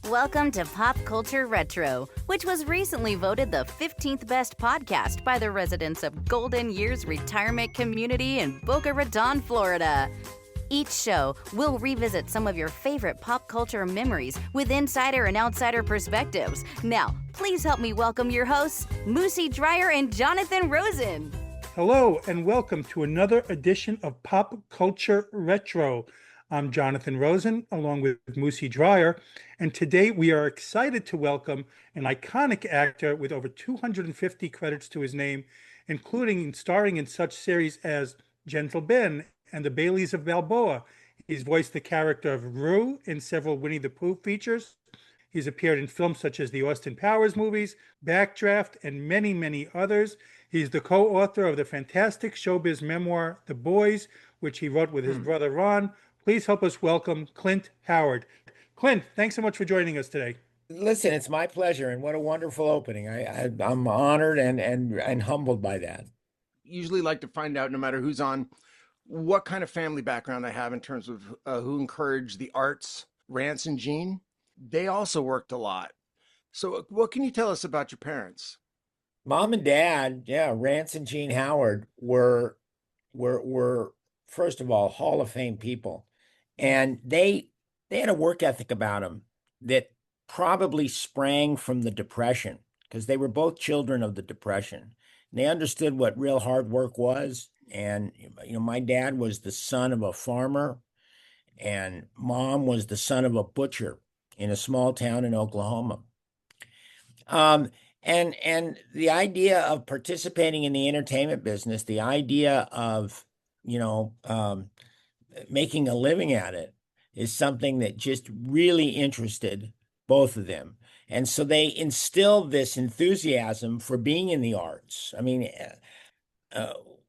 Welcome to Pop Culture Retro, which was recently voted the 15th best podcast by the residents of Golden Years Retirement Community in Boca Raton, Florida. Each show will revisit some of your favorite pop culture memories with insider and outsider perspectives. Now, please help me welcome your hosts, Moosie Drier and Jonathan Rosen. Hello, and welcome to another edition of Pop Culture Retro. I'm Jonathan Rosen, along with Moosie Drier, and today we are excited to welcome an iconic actor with over 250 credits to his name, including starring in such series as Gentle Ben and The Baileys of Balboa. He's voiced the character of Roo in several Winnie the Pooh features. He's appeared in films such as the Austin Powers movies, Backdraft, and many, many others. He's the co-author of the fantastic showbiz memoir, The Boys, which he wrote with his brother Ron. Please help us welcome Clint Howard. Clint, thanks so much for joining us today. Listen, it's my pleasure, and what a wonderful opening. I'm honored and humbled by that. Usually like to find out, no matter who's on, what kind of family background they have in terms of who encouraged the arts. Rance and Jean, they also worked a lot. So what can you tell us about your parents? Mom and Dad, Rance and Jean Howard were first of all Hall of Fame people, and they had a work ethic about them that probably sprang from the Depression, because they were both children of the Depression. And they understood what real hard work was. And my dad was the son of a farmer, and Mom was the son of a butcher in a small town in Oklahoma. And the idea of participating in the entertainment business, the idea of making a living at it, is something that just really interested both of them. And so they instilled this enthusiasm for being in the arts. I mean,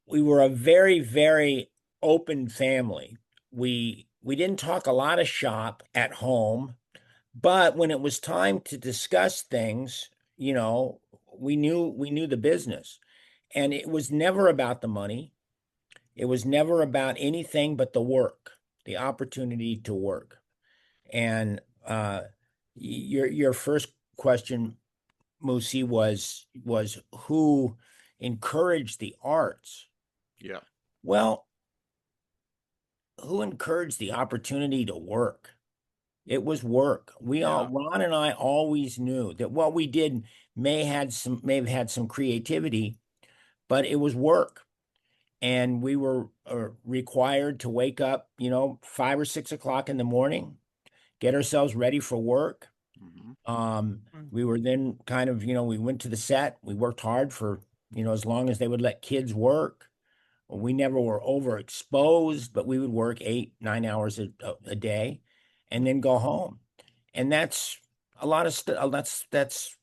we were a very, very open family. We didn't talk a lot of shop at home, but when it was time to discuss things, we knew the business. And it was never about the money. It was never about anything but the work, the opportunity to work. And your first question, Moosie, was who encouraged the arts? Yeah. Well, who encouraged the opportunity to work? It was work. Ron and I always knew that what we did may have had some creativity, but it was work. And we were required to wake up, 5 or 6 o'clock in the morning, get ourselves ready for work. We were then kind of, we went to the set. We worked hard for, as long as they would let kids work. We never were overexposed, but we would work 8-9 hours a day and then go home. And that's a lot of stuff. That's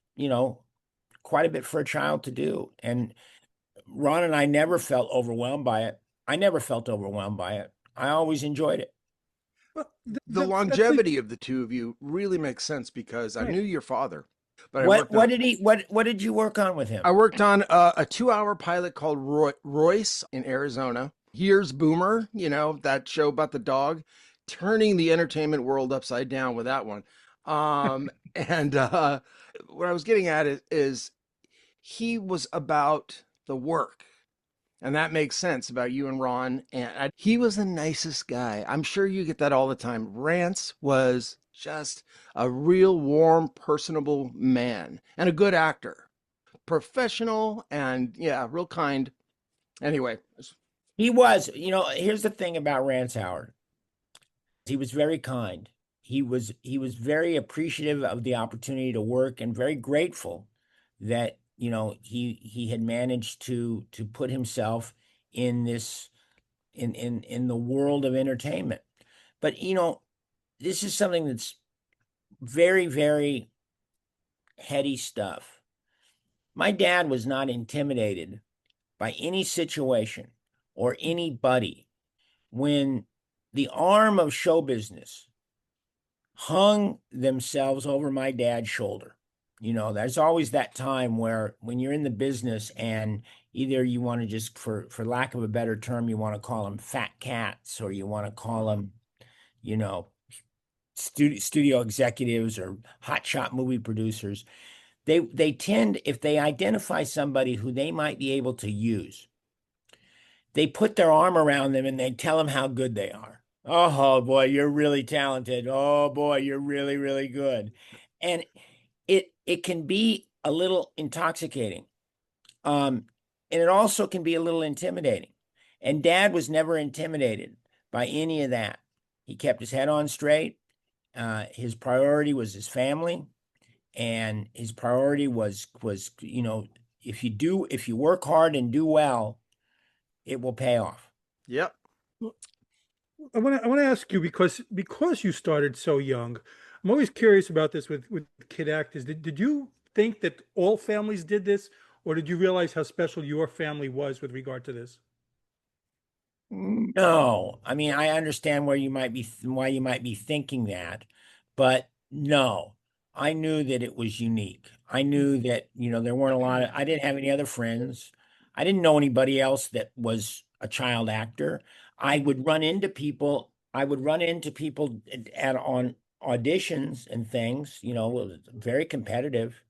quite a bit for a child to do. And Ron and I never felt overwhelmed by it. I never felt overwhelmed by it. I always enjoyed it. Well, the longevity of the two of you really makes sense, because I knew your father. But what did you work on with him? I worked on a 2-hour pilot called Royce in Arizona. Here's Boomer, that show about the dog, turning the entertainment world upside down with that one. And what I was getting at is he was about the work. And that makes sense about you and Ron. And he was the nicest guy. I'm sure you get that all the time. Rance was just a real warm, personable man and a good actor. Professional and, real kind. Anyway. He was. Here's the thing about Rance Howard. He was very kind. He was very appreciative of the opportunity to work, and very grateful that he had managed to put himself in this in the world of entertainment. But this is something that's very, very heady stuff. My dad was not intimidated by any situation or anybody when the arm of show business hung themselves over my dad's shoulder. There's always that time where when you're in the business and either you want to just, for lack of a better term, you want to call them fat cats, or you want to call them, studio executives or hotshot movie producers, they tend, if they identify somebody who they might be able to use, they put their arm around them and they tell them how good they are. Oh boy, you're really talented. Oh boy, you're really, really good. And it can be a little intoxicating. And it also can be a little intimidating. And Dad was never intimidated by any of that. He kept his head on straight. His priority was his family, and his priority was if you work hard and do well, it will pay off. Yep. I want to ask you because you started so young. I'm always curious about this with kid actors. Did you think that all families did this, or did you realize how special your family was with regard to this? No, I mean, I understand why you might be thinking that, but no, I knew that it was unique. I knew that, there weren't I didn't have any other friends. I didn't know anybody else that was a child actor. I would run into people on auditions and things, very competitive.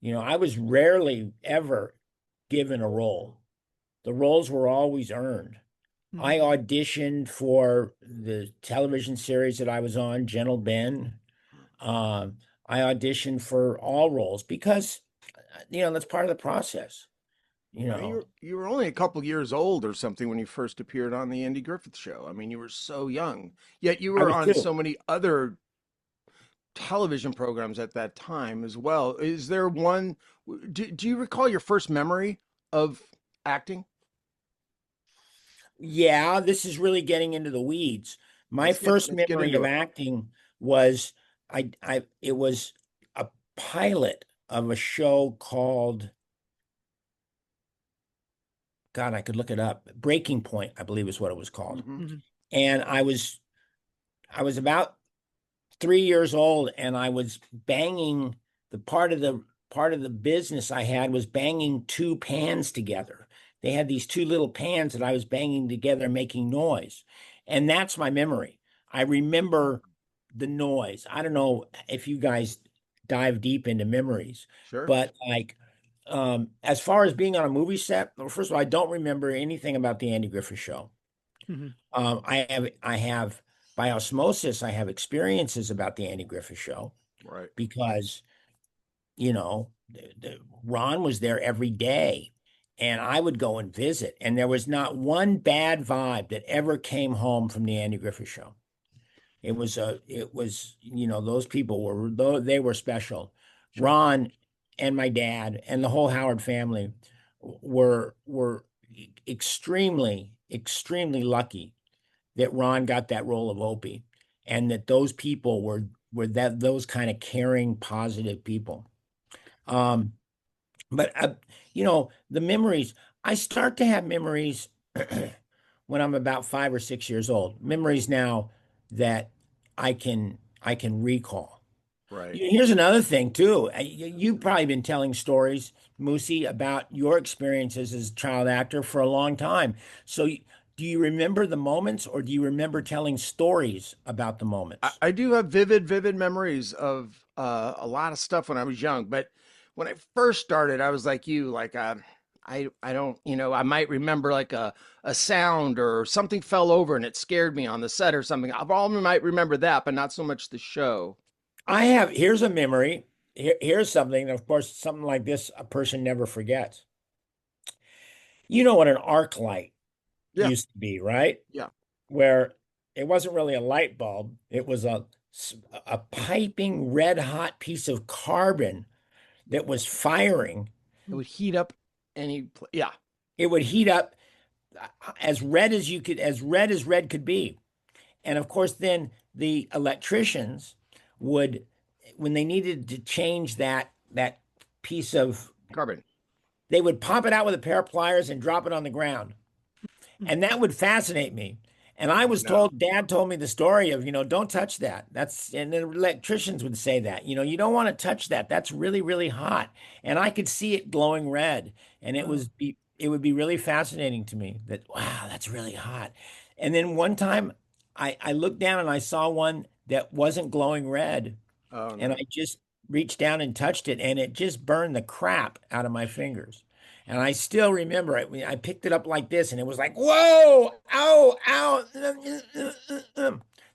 I was rarely ever given a role. The roles were always earned. I auditioned for the television series that I was on, Gentle Ben. I auditioned for all roles because, that's part of the process. You Well, know, you were only a couple years old or something when you first appeared on the Andy Griffith Show. I mean, you were so young, yet you I were was on too. so many other television programs at that time as well. Is there one? Do you recall your first memory of acting? Yeah, this is really getting into the weeds. My first Let's get memory of into it. acting was it was a pilot of a show called, God, I could look it up. Breaking Point, I believe is what it was called. Hmm. Mhm. And I was about 3 years old, and I was banging the part of the business I had was banging two pans together. They had these two little pans that I was banging together, making noise. And that's my memory. I remember the noise. I don't know if you guys dive deep into memories, Sure. but like as far as being on a movie set, well, first of all, I don't remember anything about the Andy Griffith Show. Mhm. I have by osmosis, I have experiences about the Andy Griffith Show Right. because, Ron was there every day, and I would go and visit, and there was not one bad vibe that ever came home from the Andy Griffith Show. Those people they were special. Sure. Ron and my dad and the whole Howard family were extremely, extremely lucky that Ron got that role of Opie, and that those people were those kind of caring, positive people. Um, but the memories, I start to have memories when I'm about 5 or 6 years old. Memories now that I can recall. Right. Here's another thing too. You've probably been telling stories, Moosie, about your experiences as a child actor for a long time. So, do you remember the moments, or do you remember telling stories about the moments? I do have vivid memories of a lot of stuff when I was young, but when I first started, I was like you, like I don't, I might remember like a sound or something fell over and it scared me on the set or something. I probably might remember that, but not so much the show. Here's a memory. Here's something, of course, something like this a person never forgets. You know what an arc light Yeah, used to be, right? yeah. Where it wasn't really a light bulb, it was a piping red hot piece of carbon that was firing. It would heat up yeah. It would heat up as red as red could be. And of course, then the electricians would, when they needed to change that piece of, Carbon. they would pop it out with a pair of pliers and drop it on the ground. And that would fascinate me. And I Oh was no. told, Dad told me the story of, don't touch that. And the electricians would say that, you don't want to touch that. That's really, really hot. And I could see it glowing red. And it would be really fascinating to me that, wow, that's really hot. And then one time I looked down and I saw one that wasn't glowing red. Oh And no. I just reached down and touched it, and it just burned the crap out of my fingers. And I still remember it. I picked it up like this, and it was like, "Whoa! Ow! Ow!"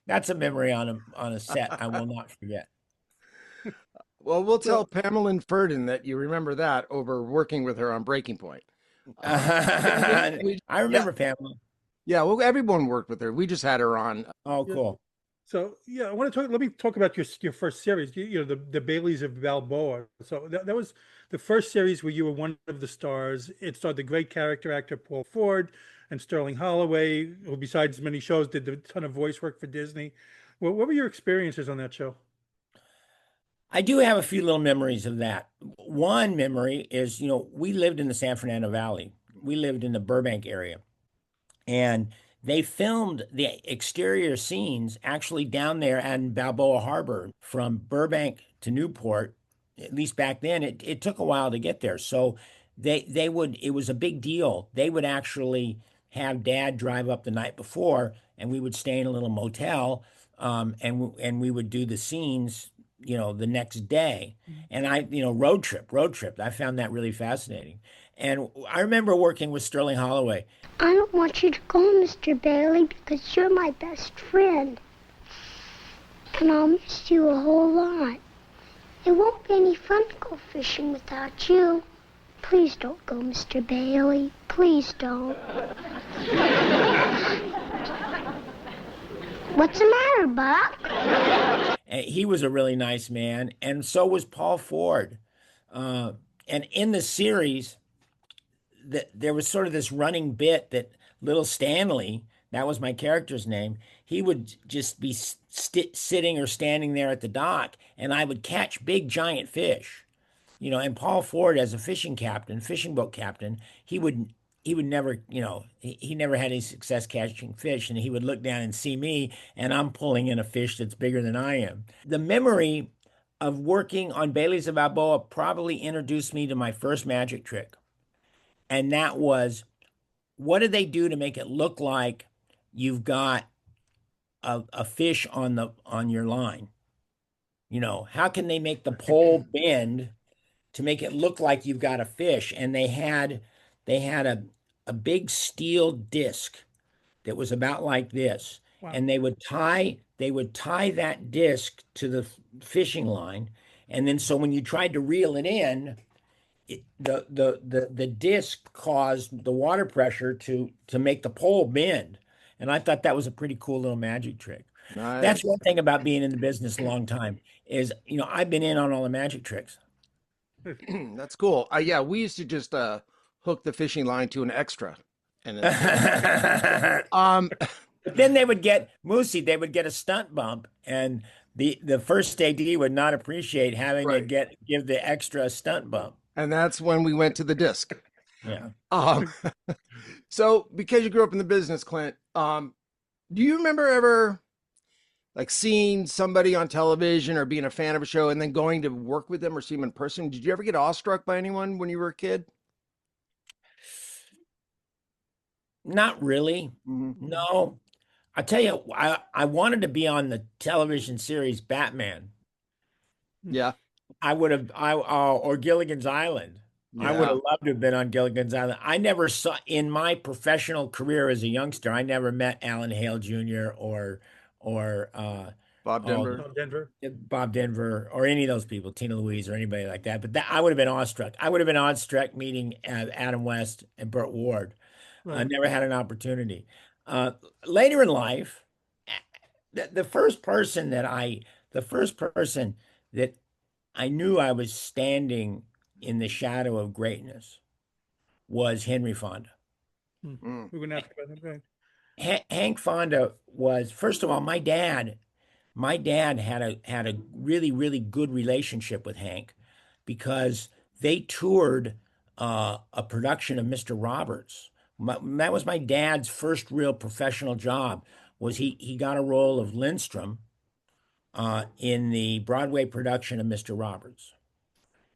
That's a memory on a set I will not forget. Well, we'll tell So, Pamela Ferdin that you remember that over working with her on Breaking Point. Yeah, I yeah, remember Pamela. yeah. Well, everyone worked with her. We just had her on. Oh, yeah. cool. So yeah, I want to talk. Let me talk about your first series. You know, the Baileys of Balboa. So that was the first series where you were one of the stars. It starred the great character actor Paul Ford and Sterling Holloway, who besides many shows did a ton of voice work for Disney. Well, what were your experiences on that show? I do have a few little memories of that. One memory is, we lived in the San Fernando Valley. We lived in the Burbank area. And they filmed the exterior scenes actually down there in Balboa Harbor from Burbank to Newport. At least back then, it took a while to get there. So they would, it was a big deal. They would actually have dad drive up the night before, and we would stay in a little motel, and we would do the scenes, the next day. And road trip. I found that really fascinating. And I remember working with Sterling Holloway. I don't want you to go, Mr. Bailey, because you're my best friend. And I'll miss you a whole lot. It won't be any fun to go fishing without you. Please don't go, Mr. Bailey. Please don't. What's the matter, Buck? He was a really nice man, and so was Paul Ford. And in the series, there was sort of this running bit that little Stanley, that was my character's name, he would just be sitting or standing there at the dock, and I would catch big giant fish. And Paul Ford, as a fishing boat captain, he would never, he never had any success catching fish, and he would look down and see me, and I'm pulling in a fish that's bigger than I am. The memory of working on Baileys of Balboa probably introduced me to my first magic trick. And that was, what did they do to make it look like you've got a fish on your line? How can they make the pole bend to make it look like you've got a fish? And they had a big steel disc that was about like this. Wow. And they would tie that disc to the fishing line. And then so when you tried to reel it in, the disc caused the water pressure to make the pole bend. And I thought that was a pretty cool little magic trick. Nice. That's one thing about being in the business a long time is, I've been in on all the magic tricks. That's cool. Yeah, we used to just hook the fishing line to an extra, and But then they would get a stunt bump, and the first AD would not appreciate having Right. to give the extra stunt bump. and that's when we went to the disc. Yeah. So because you grew up in the business, Clint, do you remember ever like seeing somebody on television or being a fan of a show and then going to work with them or see them in person? Did you ever get awestruck by anyone when you were a kid? Not really. Mm-hmm. No. I tell you, I wanted to be on the television series Batman. Yeah. Or Gilligan's Island. I would Yeah. have loved to have been on Gilligan's Island. I never saw, in my professional career as a youngster, I never met Alan Hale Jr. or Bob Denver. Bob Denver or any of those people, Tina Louise or anybody like that. But I would have been awestruck. I would have been awestruck meeting Adam West and Burt Ward. I Right. never had an opportunity. Later in life, the first person that I knew I was standing in the shadow of greatness was Henry Fonda. Mm. We're gonna ask about that. Right. Hank Fonda was, first of all, my dad had a really, really good relationship with Hank because they toured a production of Mr. Roberts. That was my dad's first real professional job. Was he got a role of Lindstrom in the Broadway production of Mr. Roberts,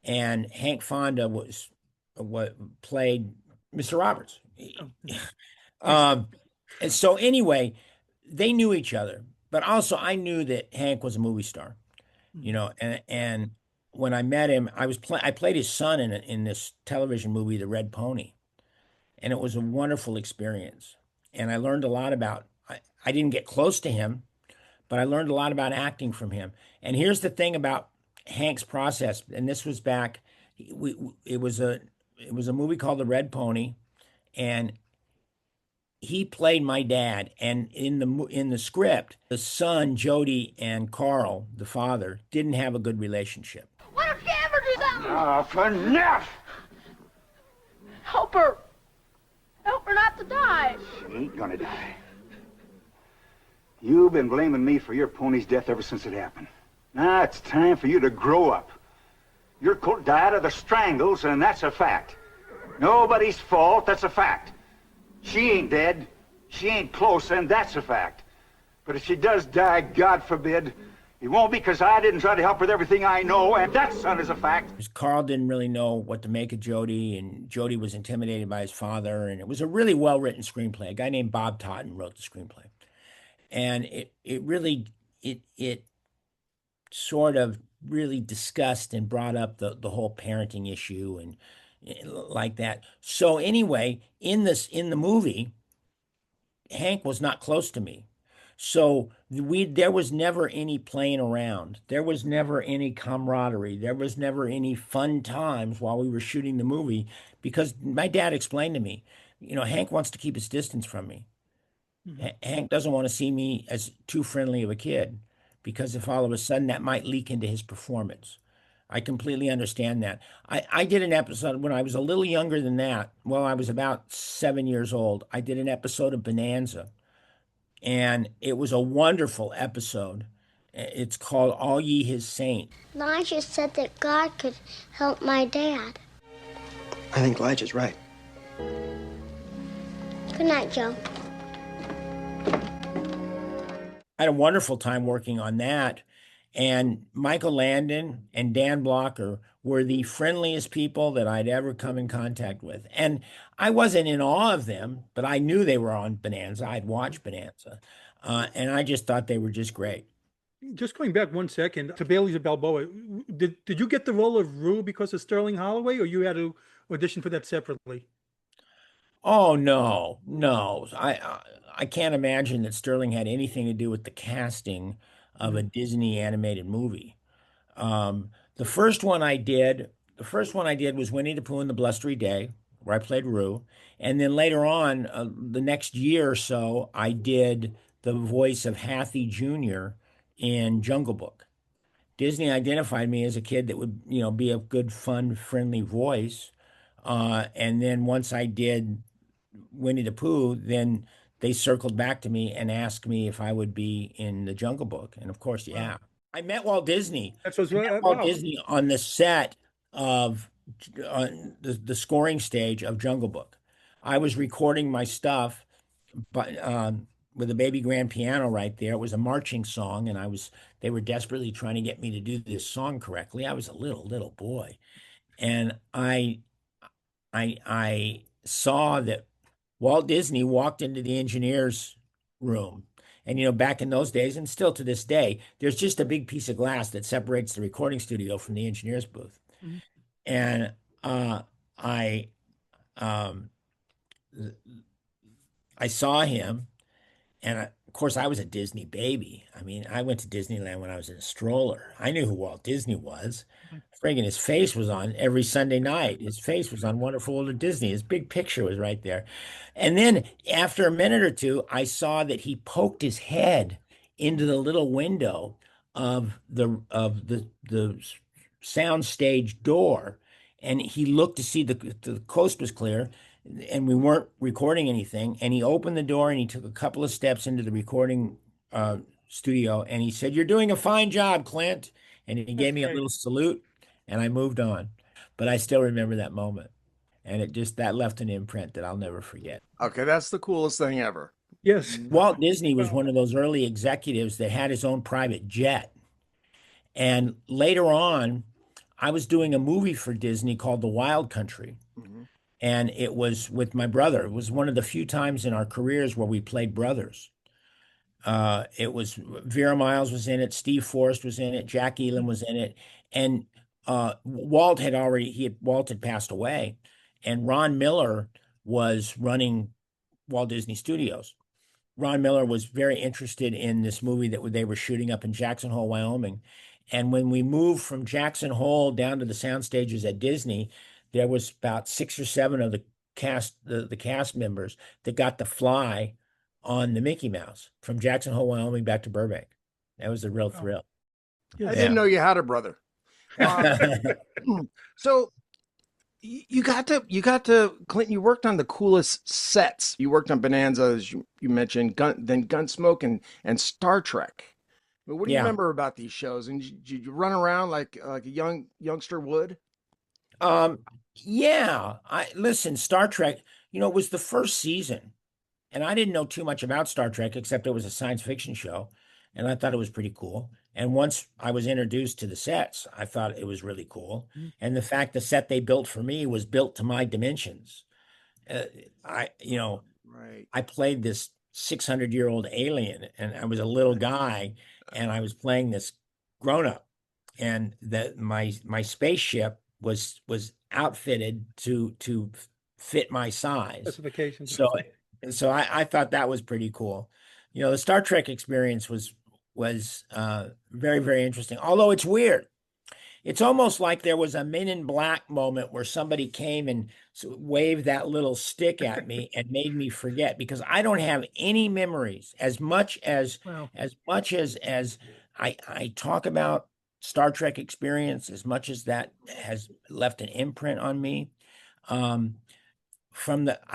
and Hank Fonda was what played Mr. Roberts. Oh, And so anyway, they knew each other. but also I knew that Hank was a movie star, and when I met him, I played his son in this television movie, The Red Pony, and it was a wonderful experience. And I learned a lot about. I didn't get close to him, but I learned a lot about acting from him. And here's the thing about Hank's process, and this was back. It was a movie called The Red Pony, and he played my dad. And in the script, the son Jody and Carl, the father, didn't have a good relationship. Why don't you ever do something? For enough! Help her. Help her not to die. She ain't gonna die. You've been blaming me for your pony's death ever since it happened. Now it's time for you to grow up. Your colt died of the strangles, and that's a fact. Nobody's fault, that's a fact. She ain't dead. She ain't close, and that's a fact. But if she does die, God forbid, it won't be because I didn't try to help with everything I know, and that, son, is a fact. Carl didn't really know what to make of Jody, and Jody was intimidated by his father, and it was a really well-written screenplay. A guy named Bob Totten wrote the screenplay. And it sort of really discussed and brought up the whole parenting issue and like that. So anyway, in the movie, Hank was not close to me. So there was never any playing around. There was never any camaraderie. There was never any fun times while we were shooting the movie, because my dad explained to me, Hank wants to keep his distance from me. Hank doesn't want to see me as too friendly of a kid, because if all of a sudden that might leak into his performance. I completely understand that. I did an episode when I was a little younger than that. Well, I was about 7 years old. I did an episode of Bonanza, and it was a wonderful episode. It's called All Ye His Saints. Elijah said that God could help my dad. I think Elijah's right. Good night, Joe. I had a wonderful time working on that. And Michael Landon and Dan Blocker were the friendliest people that I'd ever come in contact with. And I wasn't in awe of them, but I knew they were on Bonanza. I'd watched Bonanza. And I just thought they were just great. Just going back 1 second to Bailey's of Balboa, did you get the role of Rue because of Sterling Holloway, or you had to audition for that separately? Oh, no. I can't imagine that Sterling had anything to do with the casting of a Disney animated movie. The first one I did was Winnie the Pooh and the Blustery Day, where I played Roo. And then later on, the next year or so, I did the voice of Hathy Jr. in Jungle Book. Disney identified me as a kid that would, be a good, fun, friendly voice. And then once I did Winnie the Pooh, then they circled back to me and asked me if I would be in the Jungle Book. And of course, yeah. I met Walt Disney. Walt Disney on the set of the scoring stage of Jungle Book. I was recording my stuff, but with a baby grand piano right there. It was a marching song, and they were desperately trying to get me to do this song correctly. I was a little boy. And I saw that Walt Disney walked into the engineer's room. And, back in those days, and still to this day, there's just a big piece of glass that separates the recording studio from the engineer's booth. Mm-hmm. And I saw him, and of course, I was a Disney baby. I mean, I went to Disneyland when I was in a stroller. I knew who Walt Disney was. Friggin' his face was on every Sunday night. His face was on Wonderful World of Disney. His big picture was right there. And then after a minute or two, I saw that he poked his head into the little window of the soundstage door, and he looked to see the coast was clear, and we weren't recording anything. And he opened the door and he took a couple of steps into the recording studio, and he said, "You're doing a fine job, Clint." And he gave me a little salute, and I moved on. But I still remember that moment. And that left an imprint that I'll never forget. Okay, that's the coolest thing ever. Yes. Walt Disney was one of those early executives that had his own private jet. And later on, I was doing a movie for Disney called The Wild Country. Mm-hmm. And it was with my brother. It was one of the few times in our careers where we played brothers. It was Vera Miles was in it, Steve Forrest was in it, Jack Elam was in it, and Walt had passed away, and Ron Miller was running Walt Disney Studios. Ron Miller was very interested in this movie that they were shooting up in Jackson Hole, Wyoming. And when we moved from Jackson Hole down to the sound stages at Disney, there was about 6 or 7 of the cast members that got to fly on the Mickey Mouse from Jackson Hole, Wyoming back to Burbank. That was a real thrill. I didn't know you had a brother. So you got to Clinton, you worked on the coolest sets. You worked on Bonanza, as you mentioned, then Gunsmoke and Star Trek. I mean, what do you remember about these shows? And did you run around like a youngster would? Yeah. Listen, Star Trek, it was the first season, and I didn't know too much about Star Trek except it was a science fiction show, and I thought it was pretty cool. And once I was introduced to the sets, I thought it was really cool. And the fact the set they built for me was built to my dimensions. I played this 600-year-old alien, and I was a little guy, and I was playing this grown-up, and my spaceship was outfitted to fit my size. Specifications. So I thought that was pretty cool. The Star Trek experience was very, very interesting. Although it's weird. It's almost like there was a Men in Black moment where somebody came and waved that little stick at me and made me forget, because I don't have any memories as much as I talk about Star Trek experience, as much as that has left an imprint on me. I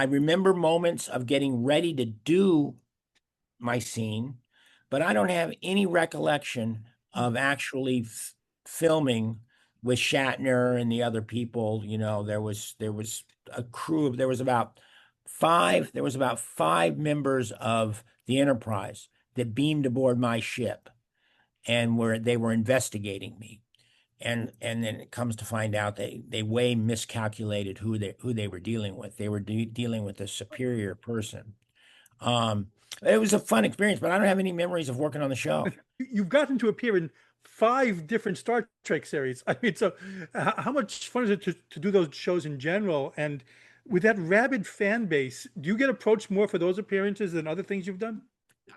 remember moments of getting ready to do my scene, but I don't have any recollection of actually filming with Shatner and the other people. There was a crew there was about five members of the Enterprise that beamed aboard my ship, and they were investigating me. And then it comes to find out they way miscalculated who they were dealing with. They were dealing with a superior person. It was a fun experience, but I don't have any memories of working on the show. You've gotten to appear in 5 different Star Trek series. I mean, so how much fun is it to do those shows in general? And with that rabid fan base, do you get approached more for those appearances than other things you've done?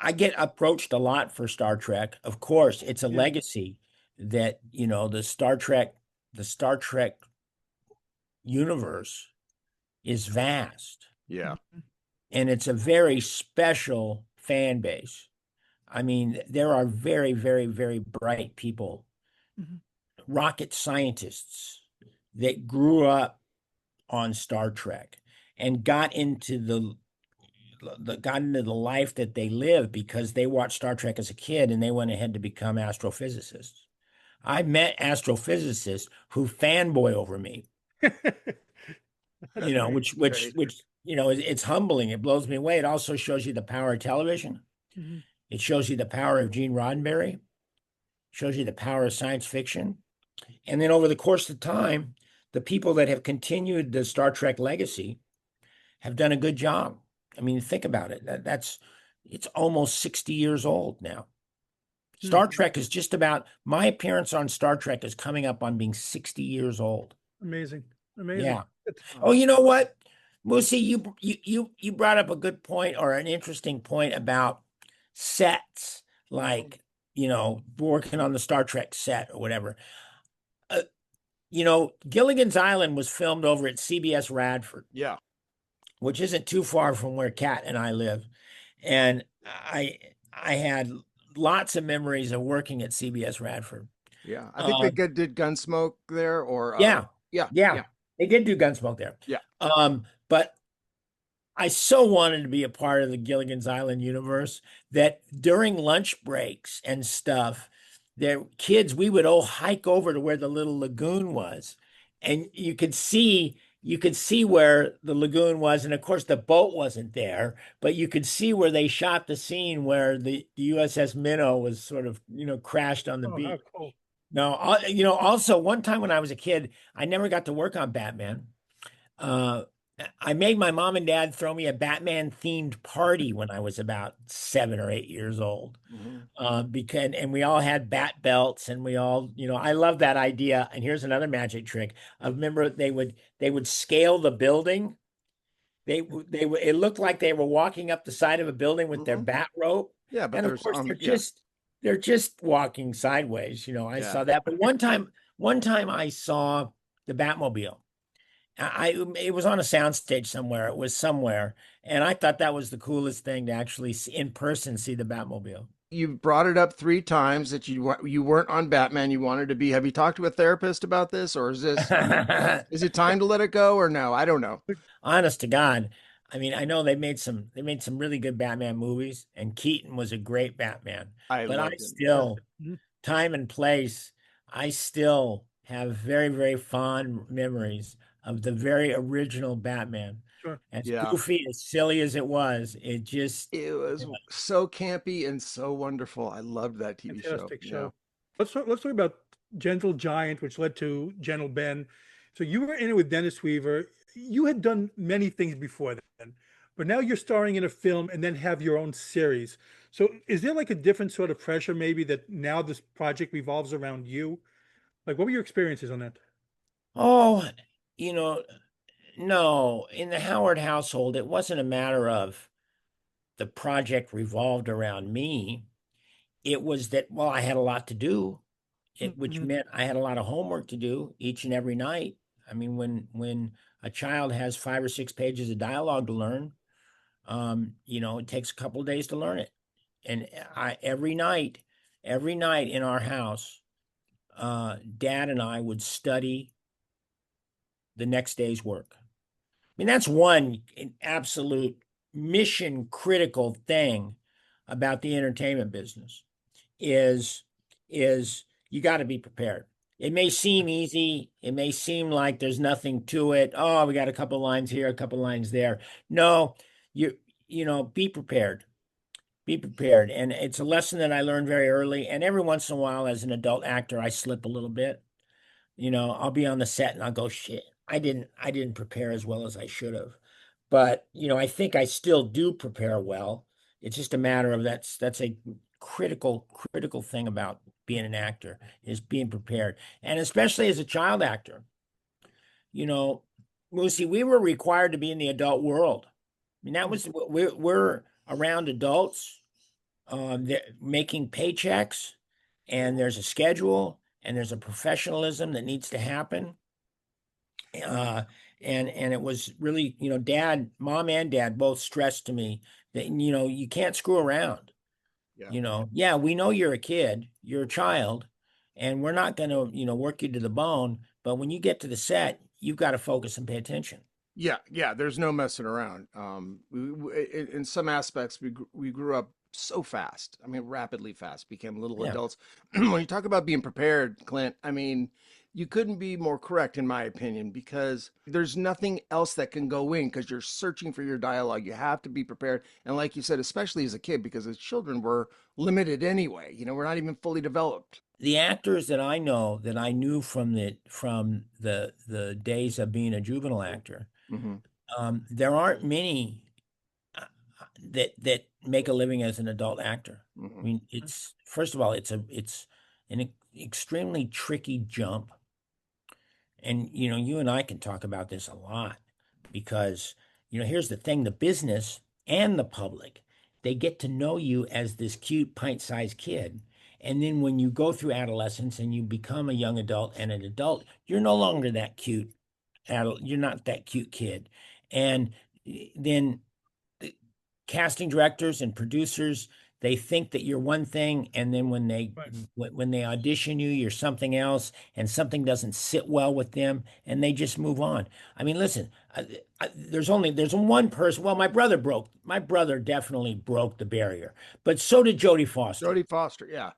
I get approached a lot for Star Trek. Of course, it's a legacy that, the Star Trek universe is vast. Yeah. And it's a very special fan base. I mean, there are very, very, very bright people, rocket scientists that grew up on Star Trek and got into the life that they live because they watched Star Trek as a kid and they went ahead to become astrophysicists. I met astrophysicists who fanboy over me, which it's humbling. It blows me away. It also shows you the power of television. It shows you the power of Gene Roddenberry. It shows you the power of science fiction. And then over the course of time, the people that have continued the Star Trek legacy have done a good job. I mean, think about it. It's almost 60 years old now. Star Trek is just about, my appearance on Star Trek is coming up on being 60 years old. Amazing. Yeah. Oh, you know what, Moosie, you brought up a good point, or an interesting point about sets, like, working on the Star Trek set or whatever. Gilligan's Island was filmed over at CBS Radford. Yeah. Which isn't too far from where Kat and I live. And I had lots of memories of working at CBS Radford. Yeah. I think they did Gunsmoke there, or yeah. They did do Gunsmoke there. Yeah. But I so wanted to be a part of the Gilligan's Island universe that during lunch breaks and stuff, we would all hike over to where the little lagoon was, and you could see where the lagoon was. And of course the boat wasn't there, but you could see where they shot the scene where the USS Minnow was sort of, crashed on the beach. How cool. No, also one time when I was a kid, I never got to work on Batman. I made my mom and dad throw me a Batman themed party when I was about 7 or 8 years old. Because and we all had bat belts, and we all, I love that idea. And here's another magic trick. I remember they would scale the building. It looked like they were walking up the side of a building with their bat rope. Yeah, but And of there's course yeah. they're just walking sideways. I Yeah. saw that. But one time I saw the Batmobile. It was on a soundstage somewhere. It was somewhere, and I thought that was the coolest thing to actually in person see the Batmobile. You've brought it up 3 times that you weren't on Batman. You wanted to be. Have you talked to a therapist about this, or is it time to let it go, or no? I don't know. Honest to God, I mean, I know they made some really good Batman movies, and Keaton was a great Batman. But I still, time and place, I still have very, very fond memories of the very original Batman. Sure. As Yeah. goofy, as silly as it was was so campy and so wonderful. I loved that TV Fantastic show. Yeah. Let's talk about Gentle Giant, which led to Gentle Ben. So you were in it with Dennis Weaver. You had done many things before then, but now you're starring in a film and then have your own series. So is there like a different sort of pressure maybe that now this project revolves around you? Like what were your experiences on that? Oh, no, in the Howard household, it wasn't a matter of the project revolved around me. It was that, well, I had a lot to do, which meant I had a lot of homework to do each and every night. I mean, when a child has 5 or 6 pages of dialogue to learn, it takes a couple of days to learn it. And every night in our house, Dad and I would study the next day's work. I mean, that's one absolute mission critical thing about the entertainment business is you got to be prepared. It may seem easy. It may seem like there's nothing to it. Oh, we got a couple lines here, a couple lines there. No, be prepared. Be prepared. And it's a lesson that I learned very early. And every once in a while, as an adult actor, I slip a little bit. I'll be on the set and I'll go, shit, I didn't prepare as well as I should have. But, I think I still do prepare well. It's just a matter of that's a critical thing about being an actor is being prepared. And especially as a child actor, Moosie, we were required to be in the adult world. I mean, that was, we're around adults, making paychecks, and there's a schedule and there's a professionalism that needs to happen. And it was really, Mom and Dad both stressed to me that, you can't screw around. Yeah. We know you're a kid, you're a child, and we're not going to, work you to the bone. But when you get to the set, you've got to focus and pay attention. Yeah. There's no messing around. In some aspects, we grew up so fast. I mean, rapidly fast, became little adults. When you talk about being prepared, Clint, I mean, you couldn't be more correct, in my opinion, because there's nothing else that can go in because you're searching for your dialogue. You have to be prepared. And like you said, especially as a kid, because as children, we're limited anyway. We're not even fully developed. The actors that I know that I knew from the days of being a juvenile actor, there aren't many that make a living as an adult actor. I mean, it's first of all, it's an extremely tricky jump. And you and I can talk about this a lot because here's the thing: the business and the public, they get to know you as this cute pint-sized kid. And then when you go through adolescence and you become a young adult and an adult, you're no longer that cute you're not that cute kid. And then casting directors and producers, they think that you're one thing, and then when they audition you, you're something else, and something doesn't sit well with them, and they just move on. I mean, listen, there's one person. Well, my brother definitely broke the barrier, but so did Jodie Foster. Jodie Foster, yeah.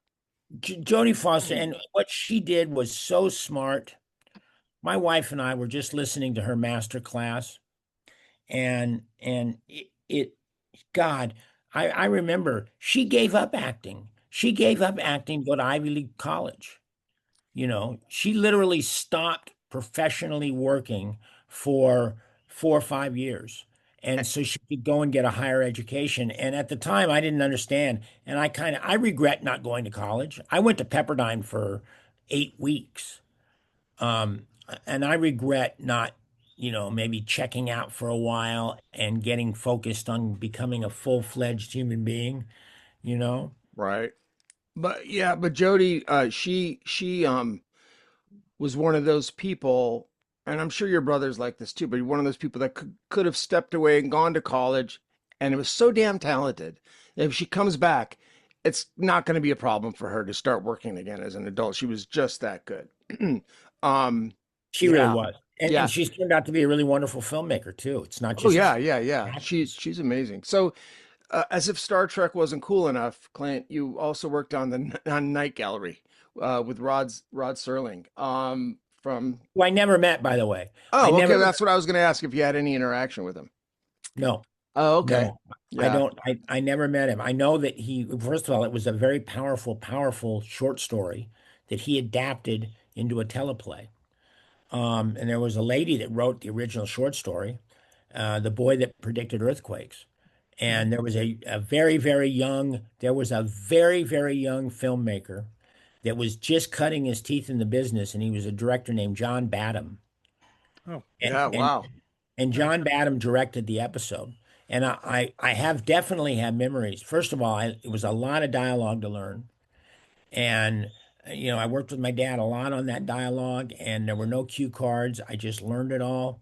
Jodie Foster, and what she did was so smart. My wife and I were just listening to her master class, and God, I remember she gave up acting. She gave up acting to go to Ivy League college. She literally stopped professionally working for 4 or 5 years. And so she could go and get a higher education. And at the time, I didn't understand. And I regret not going to college. I went to Pepperdine for 8 weeks. And I regret not, maybe checking out for a while and getting focused on becoming a full-fledged human being, you know? Right. But yeah, but Jody, she was one of those people, and I'm sure your brother's like this too, but one of those people that could have stepped away and gone to college, and it was so damn talented. If she comes back, it's not going to be a problem for her to start working again as an adult. She was just that good. um, She yeah, really was. And, yeah. and she's turned out to be a really wonderful filmmaker too. It's not Oh just yeah. She's amazing. So, as if Star Trek wasn't cool enough, Clint, you also worked on on Night Gallery with Rod Serling. From who I never met, by the way. Oh, okay. That's what I was going to ask, if you had any interaction with him. No. Oh, okay. No, I Yeah. don't. I never met him. I know that first of all, it was a very powerful short story that he adapted into a teleplay. And there was a lady that wrote the original short story, The Boy That Predicted Earthquakes. And there was a very, very young filmmaker that was just cutting his teeth in the business, and he was a director named John Badham. Oh, Yeah. Wow. And John Badham directed the episode. And I have definitely had memories. First of all, it was a lot of dialogue to learn. And, I worked with my dad a lot on that dialogue, and there were no cue cards. I just learned it all.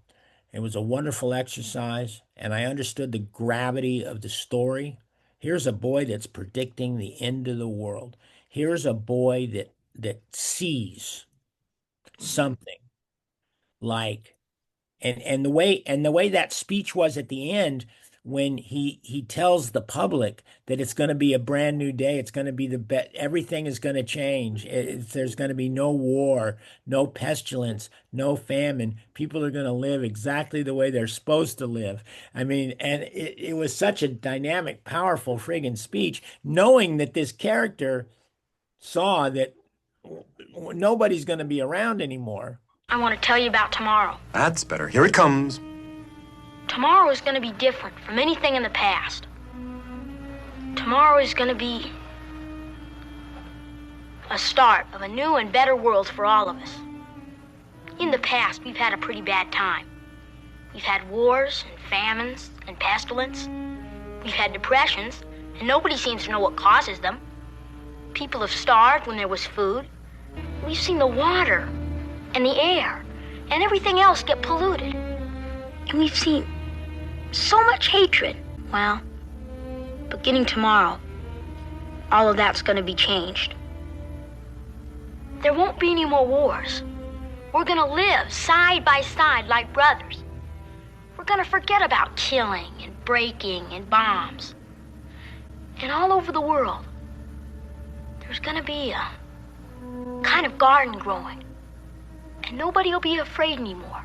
It was a wonderful exercise, and I understood the gravity of the story. Here's a boy that's predicting the end of the world. Here's a boy that sees something like and the way that speech was at the end, when he tells the public that it's going to be a brand new day, it's going to be everything is going to change. There's going to be no war, no pestilence, no famine. People are going to live exactly the way they're supposed to live. I mean, and it was such a dynamic, powerful friggin' speech, knowing that this character saw that nobody's going to be around anymore. I want to tell you about tomorrow. That's better. Here it comes. Tomorrow is going to be different from anything in the past. Tomorrow is going to be a start of a new and better world for all of us. In the past, we've had a pretty bad time. We've had wars and famines and pestilence. We've had depressions, and nobody seems to know what causes them. People have starved when there was food. We've seen the water and the air and everything else get polluted. And we've seen so much hatred. Well, beginning tomorrow, all of that's going to be changed. There won't be any more wars. We're going to live side by side like brothers. We're going to forget about killing and breaking and bombs. And all over the world, there's going to be a kind of garden growing. And nobody will be afraid anymore.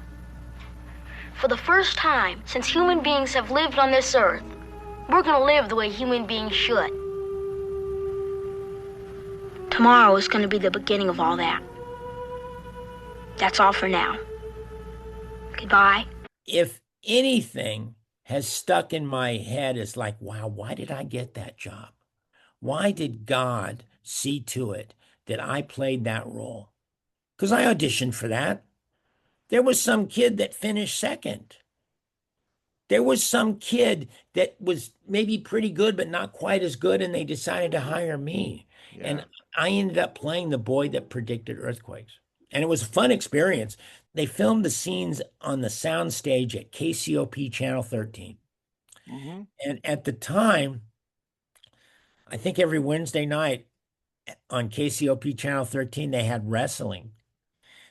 For the first time since human beings have lived on this earth, we're going to live the way human beings should. Tomorrow is going to be the beginning of all that. That's all for now. Goodbye. If anything has stuck in my head, is like, wow, why did I get that job? Why did God see to it that I played that role? Because I auditioned for that. There was some kid that finished second. There was some kid that was maybe pretty good, but not quite as good, and they decided to hire me. Yeah. And I ended up playing the boy that predicted earthquakes. And it was a fun experience. They filmed the scenes on the soundstage at KCOP Channel 13. Mm-hmm. And at the time, I think every Wednesday night on KCOP Channel 13, they had wrestling.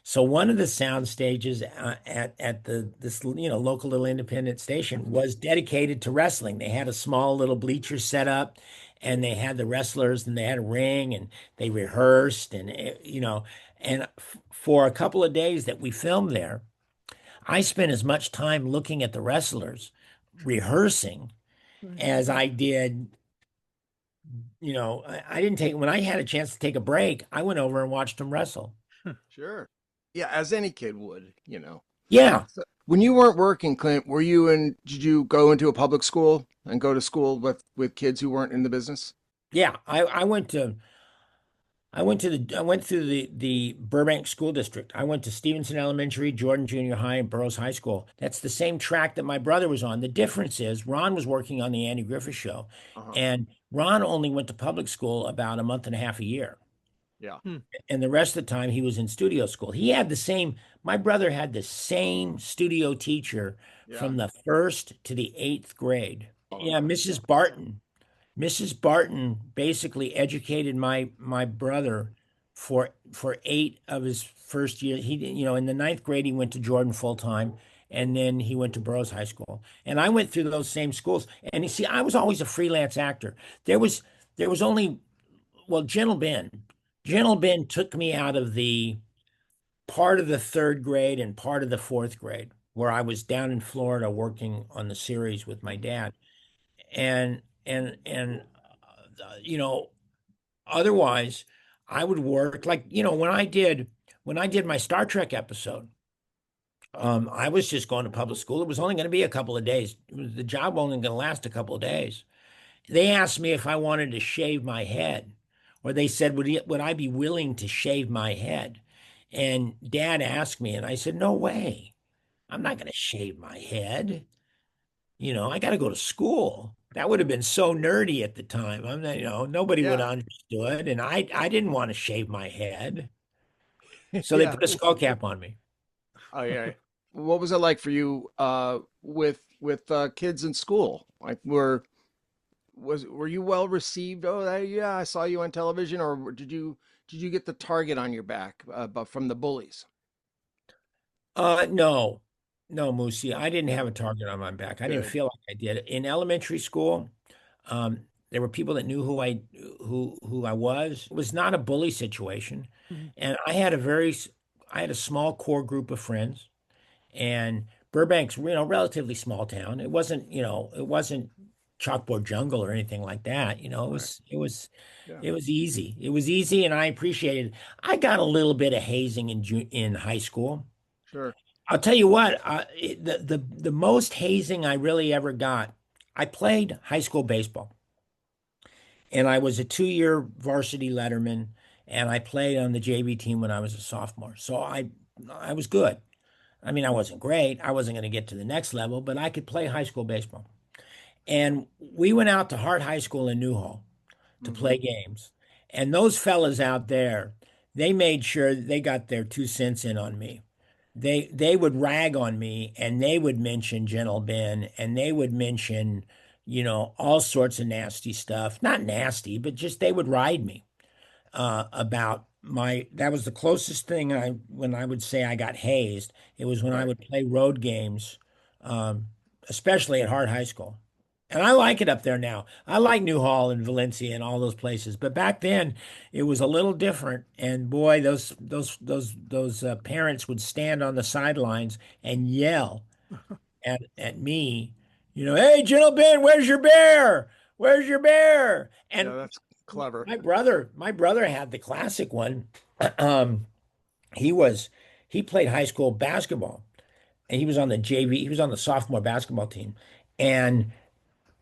So one of the sound stages at this local little independent station was dedicated to wrestling. They had a small little bleacher set up, and they had the wrestlers, and they had a ring, and they rehearsed, and for a couple of days that we filmed there, I spent as much time looking at the wrestlers rehearsing as I did. I didn't take, when I had a chance to take a break, I went over and watched them wrestle. Sure. Yeah, as any kid would, Yeah. When you weren't working, Clint, did you go into a public school and go to school with kids who weren't in the business? Yeah, I went through the Burbank School District. I went to Stevenson Elementary, Jordan Junior High, and Burroughs High School. That's the same track that my brother was on. The difference is Ron was working on the Andy Griffith Show, Uh-huh. and Ron only went to public school about a month and a half a year. Yeah. And the rest of the time he was in studio school. My brother had the same studio teacher Yeah. from the first to the eighth grade. Yeah, Yeah. Mrs. Barton basically educated my brother for 8 of his first year. In the ninth grade he went to Jordan full time, and then he went to Burroughs High School. And I went through those same schools. And you see, I was always a freelance actor. There was only Gentle Ben. Gentle Ben took me out of the part of the third grade and part of the fourth grade, where I was down in Florida working on the series with my dad. And otherwise I would work like, when I did my Star Trek episode, I was just going to public school. It was only going to be a couple of days. The job only going to last a couple of days. They asked me if I wanted to shave my head, or they said, would I be willing to shave my head? And Dad asked me, and I said, no way. I'm not going to shave my head. I got to go to school. That would have been so nerdy at the time. I'm not, nobody would have understood. And I didn't want to shave my head. So they put a skull cap on me. Oh yeah. What was it like for you with kids in school? Like were you well received? Oh, yeah, I saw you on television, or did you get the target on your back but from the bullies? No, no, Moosie, I didn't have a target on my back. I didn't Good. feel like I did. In elementary school, um, there were people that knew who I was. It was not a bully situation, and I had a small core group of friends. And Burbank's, relatively small town. It wasn't chalkboard jungle or anything like that. It Right. was it was Yeah. it was easy. It was easy, and I appreciated it. I got a little bit of hazing in high school. Sure. I'll tell you what, the most hazing I really ever got, I played high school baseball, and I was a 2-year varsity letterman, and I played on the JV team when I was a sophomore. So I was good. I mean, I wasn't great. I wasn't going to get to the next level, but I could play high school baseball. And we went out to Hart High School in Newhall to play games. And those fellas out there, they made sure they got their 2 cents in on me. They would rag on me, and they would mention Gentle Ben, and they would mention, all sorts of nasty stuff. Not nasty, but just they would ride me about that was the closest thing when I would say I got hazed. It was when I Right. would play road games, um, especially at Hart High School. And I like it up there now. I like Newhall and Valencia and all those places. But back then, it was a little different. And boy, those parents would stand on the sidelines and yell at me, hey, Gentle Ben, where's your bear? Where's your bear? Yeah, And that's clever. my brother had the classic one. Um, he played high school basketball, and he was on the JV. He was on the sophomore basketball team. And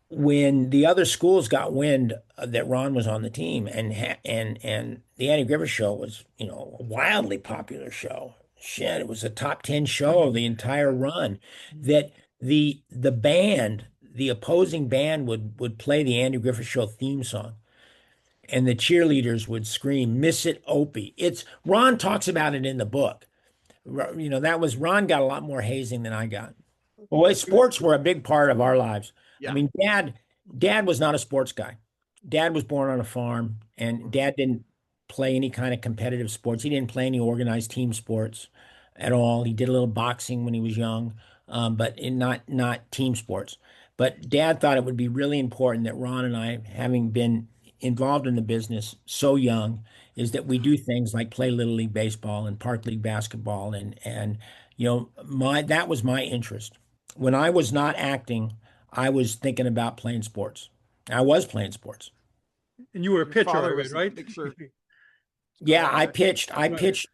when the other schools got wind that Ron was on the team, and the Andy Griffith Show was, a wildly popular show. Shit, it was a top 10 show of the entire run. That the opposing band would play the Andy Griffith Show theme song, and the cheerleaders would scream, "Miss it, Opie." Ron talks about it in the book. Ron got a lot more hazing than I got. Boy, sports were a big part of our lives. I Yeah. mean, Dad was not a sports guy. Dad was born on a farm, and Dad didn't play any kind of competitive sports. He didn't play any organized team sports at all. He did a little boxing when he was young, but not team sports. But Dad thought it would be really important that Ron and I, having been involved in the business so young, is that we do things like play Little League baseball and Park League basketball, and that was my interest. When I was not acting, I was thinking about playing sports. I was playing sports. And you were a Your pitcher, father I read, was a right? big sure. Yeah, I Right. pitched. I Right. pitched.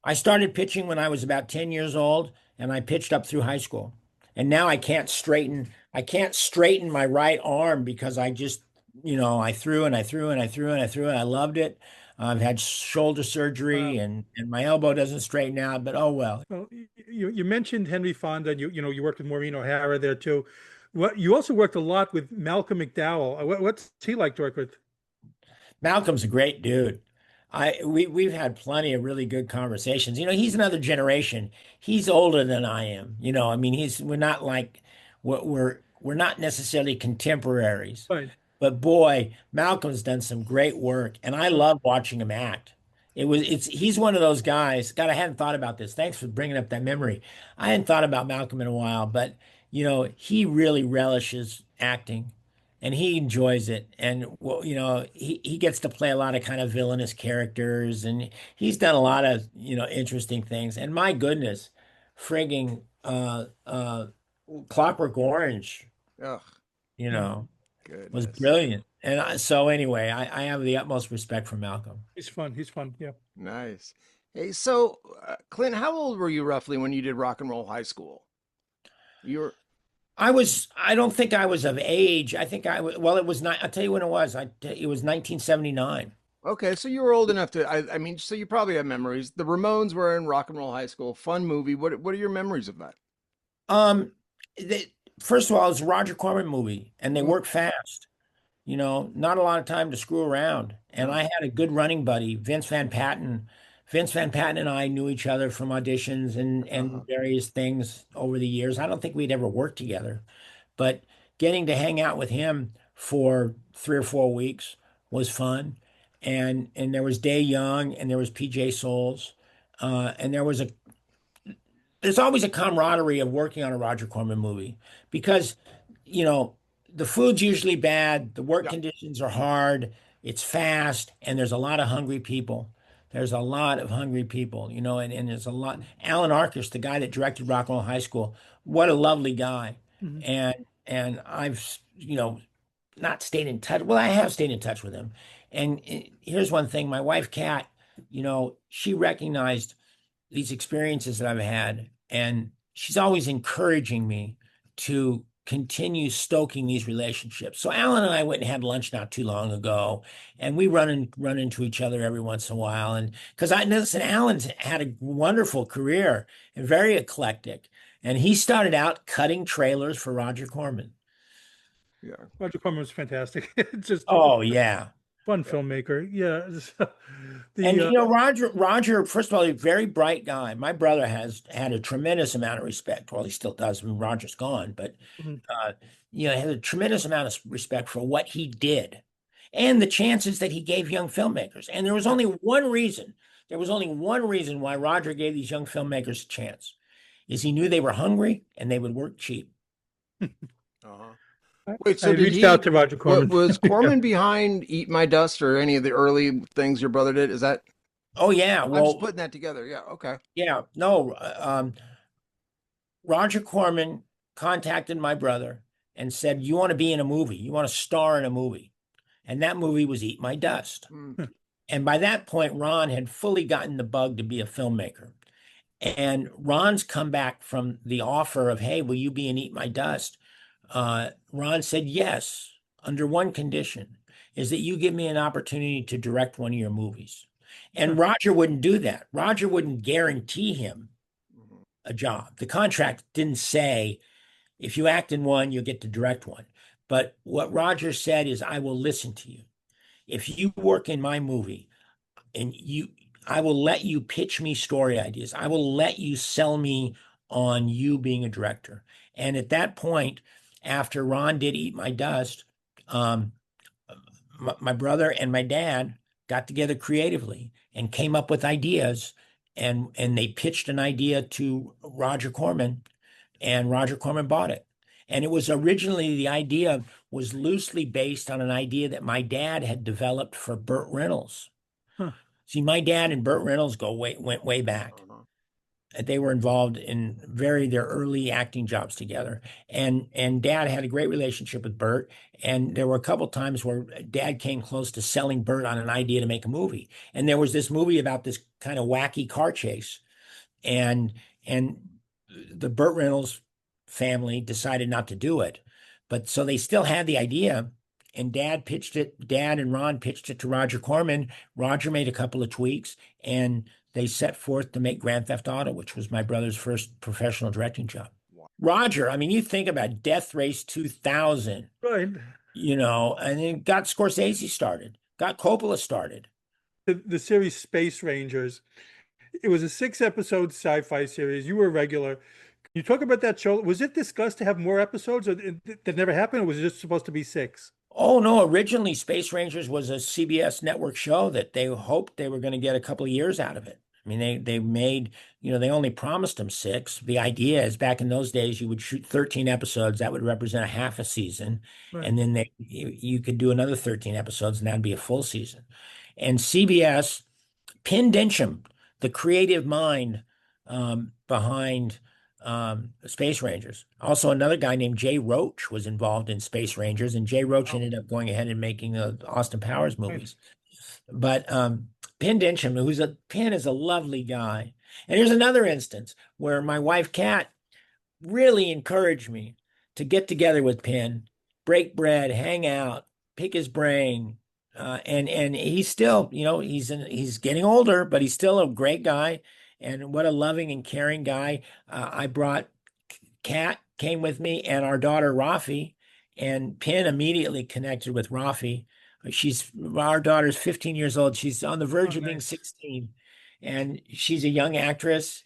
I started pitching when I was about 10 years old, and I pitched up through high school. And now I can't straighten my right arm because I just, I threw and I threw and I threw and I threw and I loved it. I've had shoulder surgery and my elbow doesn't straighten out, but oh well. Well, you mentioned Henry Fonda, and you worked with Maureen O'Hara there too. You also worked a lot with Malcolm McDowell. What's he like to work with? Malcolm's a great dude. We've had plenty of really good conversations. He's another generation. He's older than I am. I mean, we're not like we're not necessarily contemporaries. Right. But boy, Malcolm's done some great work, and I love watching him act. He's one of those guys. God, I hadn't thought about this. Thanks for bringing up that memory. I hadn't thought about Malcolm in a while, but he really relishes acting, and he enjoys it. And well, he gets to play a lot of kind of villainous characters, and he's done a lot of interesting things. And my goodness, frigging Clockwork Orange, Ugh, was goodness. brilliant. And so anyway, I have the utmost respect for Malcolm. He's fun. He's fun. Yeah. Nice. Hey, so Clint, how old were you roughly when you did Rock and Roll High School? You were. I don't think I was of age. I think well, it was not, I'll tell you when it was. It was 1979. Okay, so you were old enough to, I mean, so you probably have memories. The Ramones were in Rock and Roll High School, fun movie. What are your memories of that? First of all, it's a Roger Corman movie, and they work fast. Not a lot of time to screw around. And I had a good running buddy, Vince Van Patten. Vince Van Patten and I knew each other from auditions and various things over the years. I don't think we'd ever worked together, but getting to hang out with him for 3 or 4 weeks was fun. And there was Day Young, and there was PJ Souls, and there's always a camaraderie of working on a Roger Corman movie because, the food's usually bad, the work conditions are hard, it's fast, and there's a lot of hungry people. There's a lot of hungry people, and there's a lot. Alan Arkus, the guy that directed Rock and Roll High School, what a lovely guy. Mm-hmm. And I've, not stayed in touch. Well, I have stayed in touch with him. And here's one thing, my wife, Kat, she recognized these experiences that I've had, and she's always encouraging me to continue stoking these relationships. So Alan and I went and had lunch not too long ago, and we run into each other every once in a while. And because listen, Alan's had a wonderful career and very eclectic, and he started out cutting trailers for Roger Corman. Yeah, Roger Corman was fantastic. It's just yeah. Fun filmmaker. Yeah. Roger, first of all, he's a very bright guy. My brother has had a tremendous amount of respect. Well, he still does when Roger's gone, but has a tremendous amount of respect for what he did and the chances that he gave young filmmakers. And there was only one reason. There was only one reason why Roger gave these young filmmakers a chance, is he knew they were hungry and they would work cheap. Wait, so I reached out to Roger Corman. Was Corman behind Eat My Dust or any of the early things your brother did? Is that? Oh yeah, I'm just putting that together. Yeah, okay. Yeah, no. Roger Corman contacted my brother and said, "You want to be in a movie? You want to star in a movie?" And that movie was Eat My Dust. And by that point, Ron had fully gotten the bug to be a filmmaker. And Ron's come back from the offer of, "Hey, will you be in Eat My Dust?" Ron said, "Yes, under one condition, is that you give me an opportunity to direct one of your movies." And Roger wouldn't do that. Roger wouldn't guarantee him a job. The contract didn't say, if you act in one, you'll get to direct one. But what Roger said is, I will listen to you. If you work in my movie, I will let you pitch me story ideas. I will let you sell me on you being a director. And at that point, after Ron did Eat My Dust, my brother and my dad got together creatively and came up with ideas, and they pitched an idea to Roger Corman, and Roger Corman bought it. And it was originally, the idea was loosely based on an idea that my dad had developed for Burt Reynolds. See, my dad and Burt Reynolds went way back. They were involved in their early acting jobs together. And Dad had a great relationship with Burt. And there were a couple times where Dad came close to selling Burt on an idea to make a movie. And there was this movie about this kind of wacky car chase. And the Burt Reynolds family decided not to do it. But so they still had the idea, and Dad and Ron pitched it to Roger Corman. Roger made a couple of tweaks, and they set forth to make Grand Theft Auto, which was my brother's first professional directing job. Roger, I mean, you think about Death Race 2000, Right. And it got Scorsese started, got Coppola started. The series Space Rangers. It was a 6-episode sci-fi series. You were a regular. Can you talk about that show? Was it discussed to have more episodes, or that never happened, or was it just supposed to be 6? Oh, no. Originally, Space Rangers was a CBS network show that they hoped they were going to get a couple of years out of it. I mean, they made, they only promised them 6. The idea is back in those days, you would shoot 13 episodes. That would represent a half a season. Right. And then you could do another 13 episodes, and that'd be a full season. And CBS, Penn Dincham, the creative mind behind Space Rangers. Also, another guy named Jay Roach was involved in Space Rangers, and Jay Roach ended up going ahead and making the Austin Powers movies. Right. But Penn Dincham, Penn is a lovely guy. And here's another instance where my wife, Kat, really encouraged me to get together with Penn, break bread, hang out, pick his brain. And he's still, he's getting older, but he's still a great guy. And what a loving and caring guy. I brought Kat, came with me, and our daughter, Rafi, and Penn immediately connected with Rafi. Our daughter's 15 years old. She's on the verge of being 16, and she's a young actress.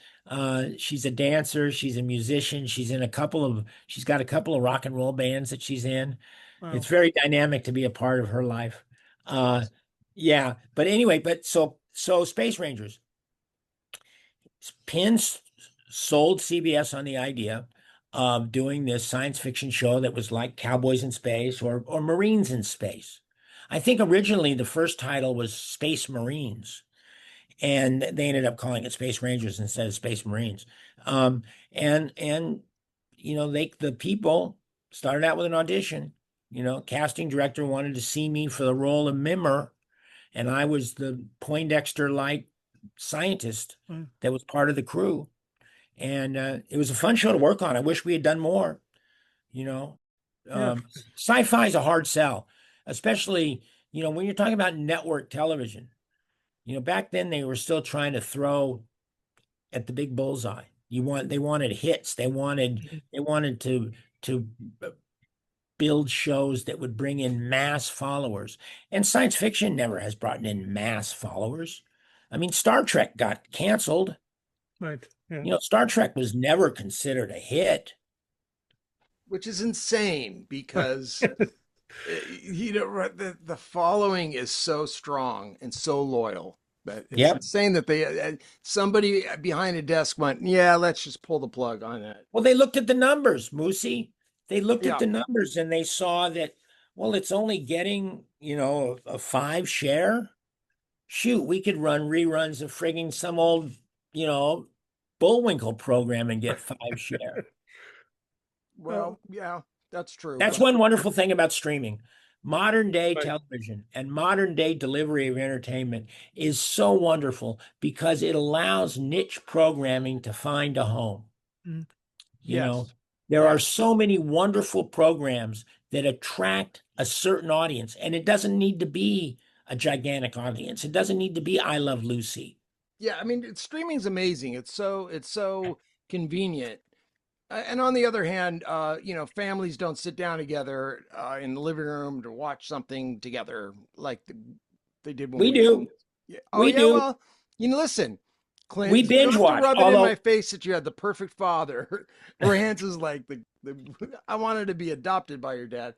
She's a dancer. She's a musician. She's got a couple of rock and roll bands that she's in. Wow. It's very dynamic to be a part of her life. Yeah, but anyway, so Space Rangers. Penn sold CBS on the idea of doing this science fiction show that was like Cowboys in Space or Marines in Space. I think originally the first title was Space Marines, and they ended up calling it Space Rangers instead of Space Marines. The people started out with an audition. Casting director wanted to see me for the role of Mimmer, and I was the Poindexter-like scientist that was part of the crew. And it was a fun show to work on. I wish we had done more. Sci-fi is a hard sell, especially, when you're talking about network television. Back then they were still trying to throw at the big bullseye. They wanted hits. They wanted to build shows that would bring in mass followers. And science fiction never has brought in mass followers. I mean, Star Trek got canceled. Right. Yeah. Star Trek was never considered a hit. Which is insane because, the following is so strong and so loyal. But it's insane that somebody behind a desk went, yeah, let's just pull the plug on that. Well, they looked at the numbers, Moosie. They looked at the numbers and they saw that, well, it's only getting, a 5 share. Shoot, we could run reruns of frigging some old, Bullwinkle program and get 5 share. Well, yeah, that's true. That's one wonderful thing about streaming. Modern day television and modern day delivery of entertainment is so wonderful because it allows niche programming to find a home. There are so many wonderful programs that attract a certain audience, and it doesn't need to be a gigantic audience. It doesn't need to be I Love Lucy. Yeah, I mean, streaming's amazing. It's so convenient. And on the other hand, families don't sit down together in the living room to watch something together like they did when we do. Yeah. We do. Well, listen, Clint. We binge watch. Rub it in my face that you had the perfect father. Rance is like I wanted to be adopted by your dad.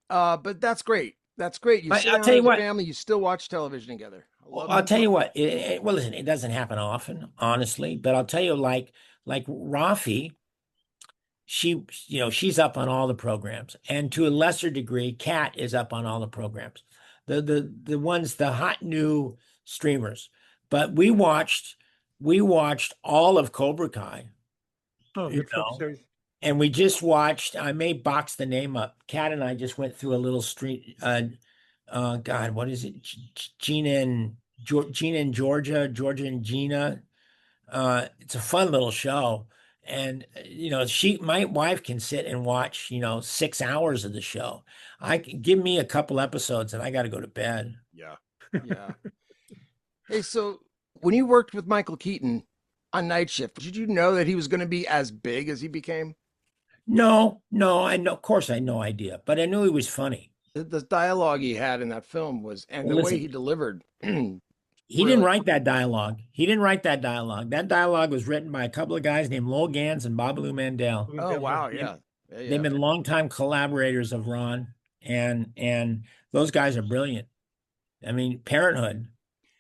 But that's great. That's great. You sit down as a family. You still watch television together. I'll tell you what. Listen, it doesn't happen often, honestly. But I'll tell you, like Rafi. She's up on all the programs, and to a lesser degree, Kat is up on all the programs, the hot new streamers. But we watched all of Cobra Kai. Oh, and we just watched. I may box the name up. Kat and I just went through a little street. God, what is it? Gina and Georgia and Gina. It's a fun little show. my wife can sit and watch, 6 hours of the show. Give me a couple episodes and I got to go to bed. Yeah. Yeah. Hey, so when you worked with Michael Keaton on Night Shift, did you know that he was going to be as big as he became? No, I know, of course I had no idea, but I knew he was funny. The dialogue he had in that film and Well, the way listen, he delivered. he didn't write that dialogue. He didn't write that dialogue. That dialogue was written by a couple of guys named Lowell Gans and Babalu Mandel. Oh, wow. Yeah. They've been longtime collaborators of Ron, and those guys are brilliant. I mean, Parenthood.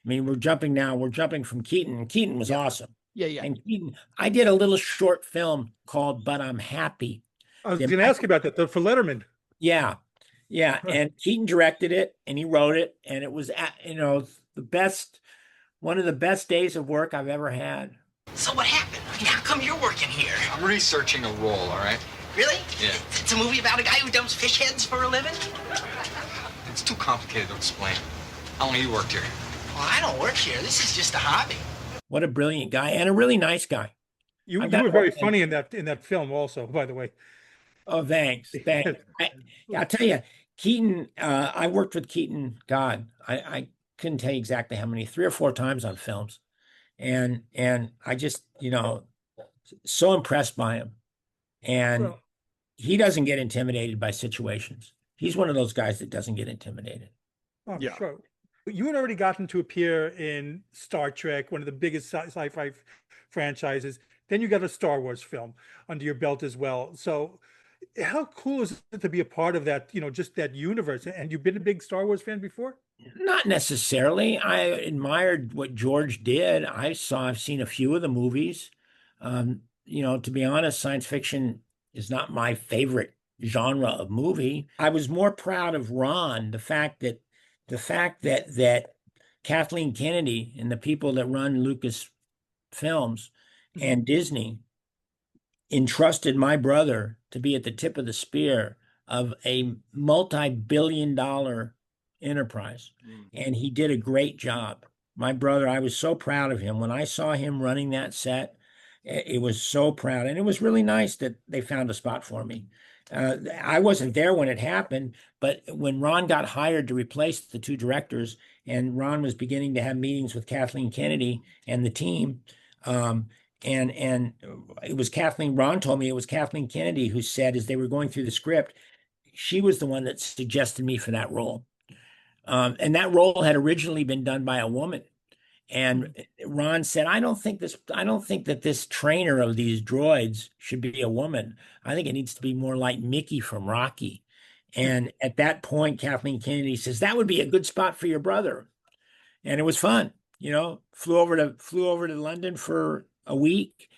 I mean, we're jumping from Keaton. Keaton was awesome. Yeah. And Keaton, I did a little short film called But I'm Happy. I was going to ask about that, for Letterman. Yeah. And Keaton directed it and he wrote it. And it was, one of the best days of work I've ever had. So what happened? I mean, how come you're working here? I'm researching a role, all right? Really? Yeah. It's a movie about a guy who dumps fish heads for a living? It's too complicated to explain. How long have you worked here? Well, I don't work here. This is just a hobby. What a brilliant guy and a really nice guy. You were very funny in that film also, by the way. Oh, thanks. I'll tell you, Keaton, I worked with Keaton, God, I couldn't tell you exactly how many, 3 or 4 times on films. And I just, so impressed by him. And he doesn't get intimidated by situations. He's one of those guys that doesn't get intimidated. Oh, yeah. Sure. You had already gotten to appear in Star Trek, one of the biggest sci-fi franchises. Then you got a Star Wars film under your belt as well. So how cool is it to be a part of that, just that universe? And you've been a big Star Wars fan before? Not necessarily. I admired what George did. I've seen a few of the movies. To be honest, science fiction is not my favorite genre of movie. I was more proud of Ron, the fact that Kathleen Kennedy and the people that run Lucas Films and Disney entrusted my brother to be at the tip of the spear of a multi-billion-dollar enterprise. And he did a great job. My brother, I was so proud of him. When I saw him running that set, it was so proud. And it was really nice that they found a spot for me. I wasn't there when it happened, but when Ron got hired to replace the 2 directors, and Ron was beginning to have meetings with Kathleen Kennedy and the team, and it was Ron told me it was Kathleen Kennedy who said, as they were going through the script, she was the one that suggested me for that role. And that role had originally been done by a woman. And Ron said, I don't think that this trainer of these droids should be a woman. I think it needs to be more like Mickey from Rocky. And at that point, Kathleen Kennedy says, that would be a good spot for your brother. And it was fun, flew over to London for a week,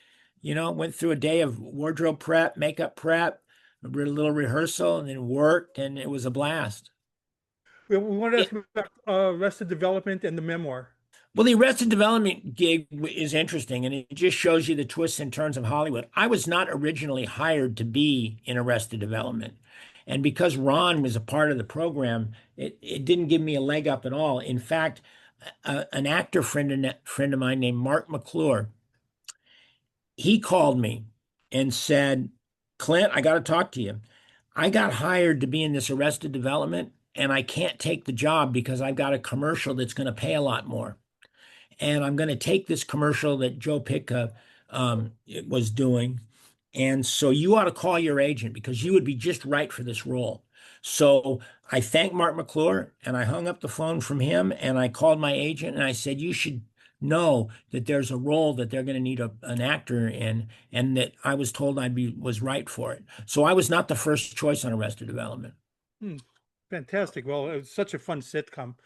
went through a day of wardrobe prep, makeup prep, a little rehearsal, and then worked, and it was a blast. We wanted to ask about Arrested Development and the memoir. Well, the Arrested Development gig is interesting, and it just shows you the twists and turns of Hollywood. I was not originally hired to be in Arrested Development. And because Ron was a part of the program, it didn't give me a leg up at all. In fact, an actor friend of mine named Mark McClure, he called me and said, Clint, I got to talk to you. I got hired to be in this Arrested Development, and I can't take the job because I've got a commercial that's going to pay a lot more. And I'm going to take this commercial that Joe Pitka was doing. And so you ought to call your agent because you would be just right for this role. So I thanked Mark McClure and I hung up the phone from him and I called my agent and I said, you should know that there's a role that they're going to need an actor in, and that I was told was right for it. So I was not the first choice on Arrested Development. Fantastic. Well, it was such a fun sitcom.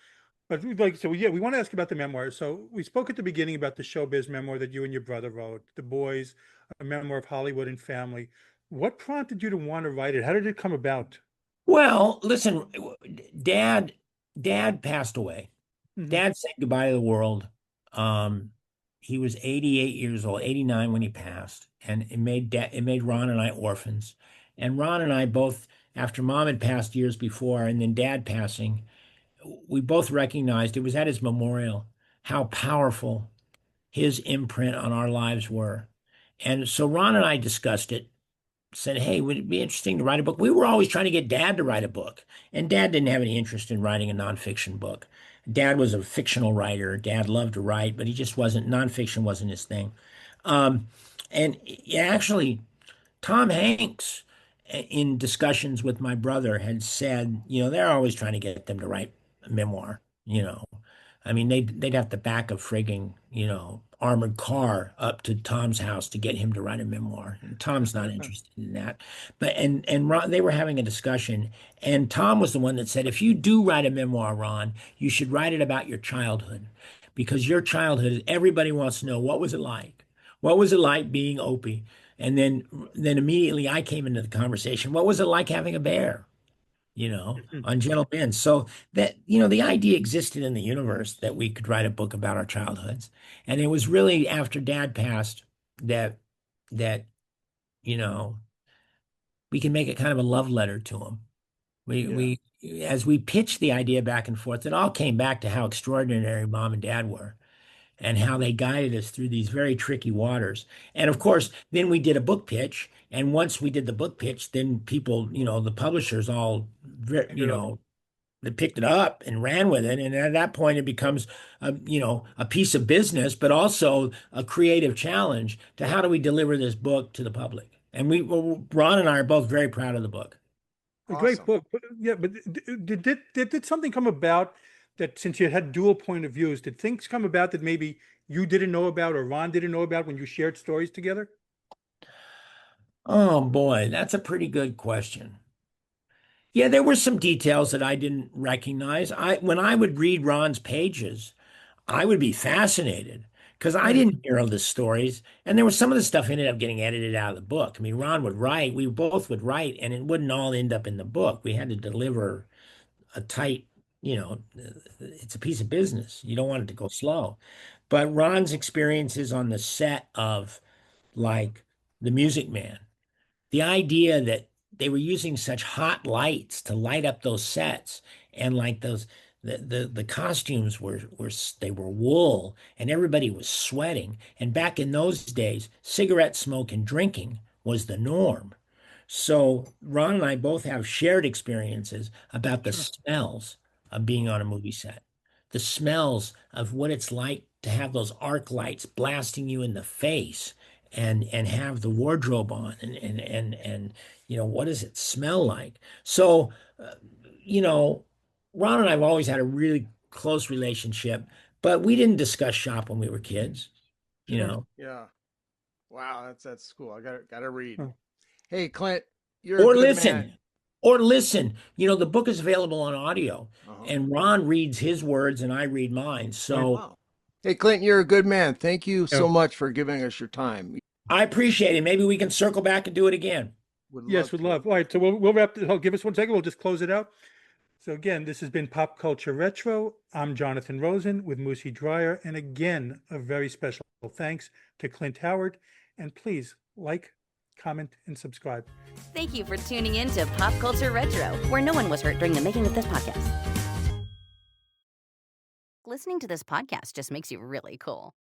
But we want to ask about the memoir. So we spoke at the beginning about the showbiz memoir that you and your brother wrote, The Boys, a memoir of Hollywood and family. What prompted you to want to write it? How did it come about? Well, listen, Dad passed away. Dad said goodbye to the world. He was 88 years old, 89 when he passed, and it made Ron and I orphans. And Ron and I both, after Mom had passed years before, and then Dad passing, we both recognized, it was at his memorial, how powerful his imprint on our lives were. And so Ron and I discussed it, said, hey, would it be interesting to write a book? We were always trying to get Dad to write a book, and Dad didn't have any interest in writing a nonfiction book. Dad was a fictional writer. Dad loved to write, but he just wasn't, nonfiction wasn't his thing. Um, and actually, Tom Hanks, in discussions with my brother, had said, they're always trying to get them to write a memoir, I mean, they'd have to back a frigging, armored car up to Tom's house to get him to write a memoir. And Tom's not interested in that. But and Ron, they were having a discussion, and Tom was the one that said, if you do write a memoir, Ron, you should write it about your childhood, because your childhood, everybody wants to know, what was it like? What was it like being Opie? And then immediately I came into the conversation. What was it like having a bear? On Gentle Men. So that, the idea existed in the universe that we could write a book about our childhoods. And it was really after Dad passed that, we can make it kind of a love letter to him. We as we pitched the idea back and forth, it all came back to how extraordinary Mom and Dad were, and how they guided us through these very tricky waters. And of course, then we did a book pitch. And once we did the book pitch, then people, the publishers all, they picked it up and ran with it. And at that point, it becomes, a piece of business, but also a creative challenge to how do we deliver this book to the public. And Ron and I are both very proud of the book. A great book. But did something come about that, since you had dual point of views, did things come about that maybe you didn't know about or Ron didn't know about when you shared stories together? Oh boy, that's a pretty good question. Yeah, there were some details that I didn't recognize. When I would read Ron's pages, I would be fascinated because I didn't hear all the stories, and there was some of the stuff ended up getting edited out of the book. I mean, Ron would write, we both would write, and it wouldn't all end up in the book. We had to deliver a tight, it's a piece of business. You don't want it to go slow. But Ron's experiences on the set of, like, The Music Man, the idea that they were using such hot lights to light up those sets, and like the costumes were wool, and everybody was sweating. And back in those days, cigarette smoke and drinking was the norm. So Ron and I both have shared experiences about the smells of being on a movie set, the smells of what it's like to have those arc lights blasting you in the face, and have the wardrobe on, and what does it smell like? So Ron and I have always had a really close relationship, but we didn't discuss shop when we were kids. Yeah. Wow, that's cool. I gotta read. Hey, Clint, or listen. Or listen, the book is available on audio, and Ron reads his words and I read mine. So, wow. Hey, Clint, you're a good man. Thank you so much for giving us your time. I appreciate it. Maybe we can circle back and do it again. Yes, we'd love. All right, so we'll wrap this. Give us 1 second. We'll just close it out. So again, this has been Pop Culture Retro. I'm Jonathan Rosen with Moosie Drier. And again, a very special thanks to Clint Howard. And please like, comment, and subscribe. Thank you for tuning in to Pop Culture Retro, where no one was hurt during the making of this podcast. Listening to this podcast just makes you really cool.